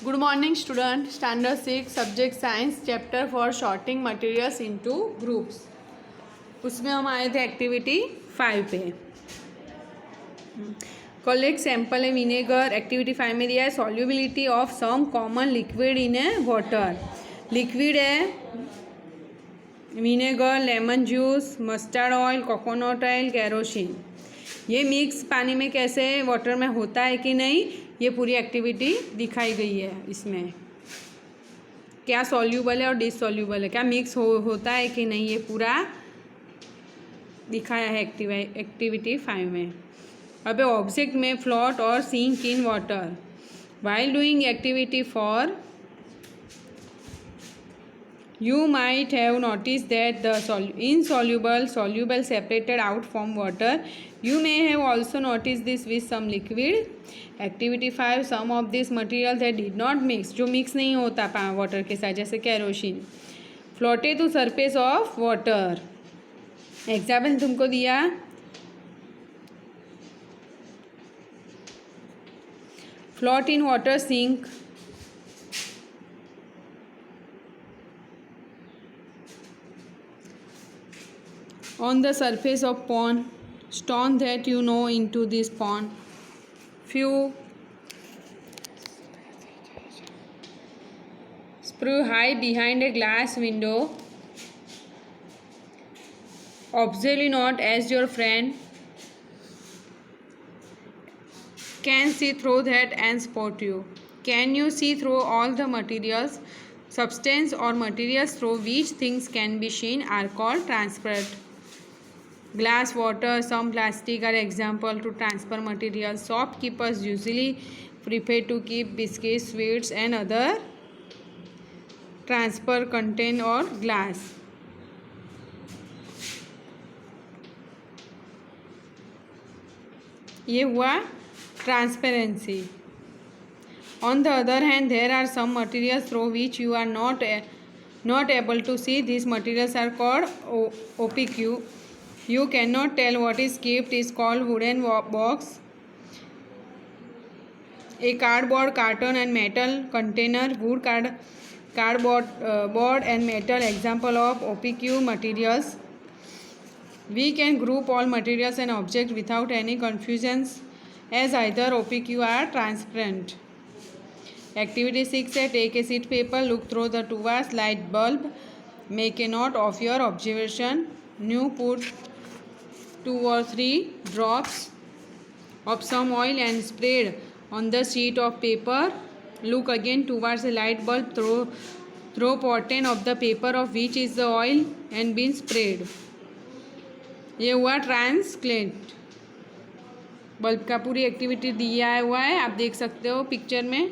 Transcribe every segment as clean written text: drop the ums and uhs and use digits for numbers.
Good morning student, standard 6 subject science, chapter for sorting materials into groups. उसमें हम आए थे एक्टिविटी 5 पे। कलेक्ट सैंपल है विनेगर। एक्टिविटी 5 में दिया है solubility of some common liquid in a water. Liquid है vinegar, lemon juice, mustard oil, coconut oil, kerosene. ये मिक्स पानी में कैसे वाटर में होता है कि नहीं, ये पूरी एक्टिविटी दिखाई गई है। इसमें क्या सॉल्यूबल है और डिसॉल्यूबल है, क्या मिक्स होता है कि नहीं, ये पूरा दिखाया है एक्टिविटी 5 में। अब ऑब्जेक्ट में फ्लोट और sink in water while doing activity 4 you might have noticed that the insoluble soluble separated out from water. You may have also noticed this with some liquid. Activity 5 some of this material that did not mix, जो mix नहीं होता water के साथ, जैसे kerosene, floated to surface of water. Example तुमको दिया float in water, sink, on the surface of pond, stone that you know into this pond, few sprue high behind a glass window, obviously not as your friend can see through that and spot you. Can you see through all the materials? Substance or materials through which things can be seen are called transparent. Glass, water, some plastic are example to transfer materials. Shopkeepers usually prefer to keep biscuits, sweets and other transfer content or glass. ये हुआ transparency. On the other hand, there are some materials through which you are not able to see. These materials are called opaque. You cannot tell what is kept is called wooden box. A cardboard, carton and metal container. Wood, cardboard, board and metal example of opaque materials. We can group all materials and objects without any confusions as either opaque or transparent. Activity 6 है take a sheet paper, look through the tubes, light bulb, make a note of your observation. New put 2 or 3 drops of some oil and spread on the sheet of paper. Look again towards a light bulb, throw portion of the paper of which is the oil and been sprayed. ये हुआ translate. Bulb का पूरी activity दिया हुआ है, आप देख सकते हो पिक्चर में।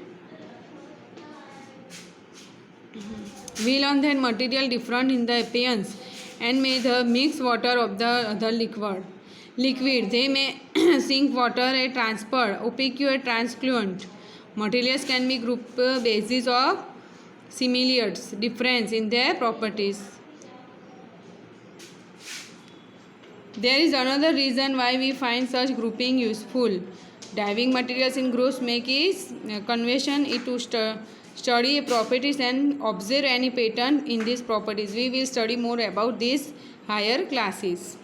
We learn that material different in the appearance and may the mix water of the other liquid. They may sink water a transfer, opaque a translucent. Materials can be grouped basis of similarities, difference in their properties. There is another reason why we find such grouping useful. Diving materials in groups make is convention to study properties and observe any pattern in these properties. We will study more about this higher classes.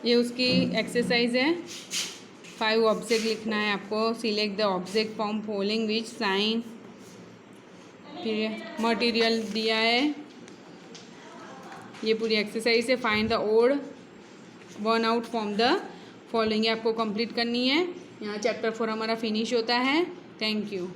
ये उसकी exercise है। 5 object लिखना है आपको। Select the object from following which sign, फिर material दिया है। ये पूरी एक्सरसाइज है। Find the odd one out from the following आपको कंप्लीट करनी है। यहाँ चैप्टर 4 हमारा फिनिश होता है। Thank you.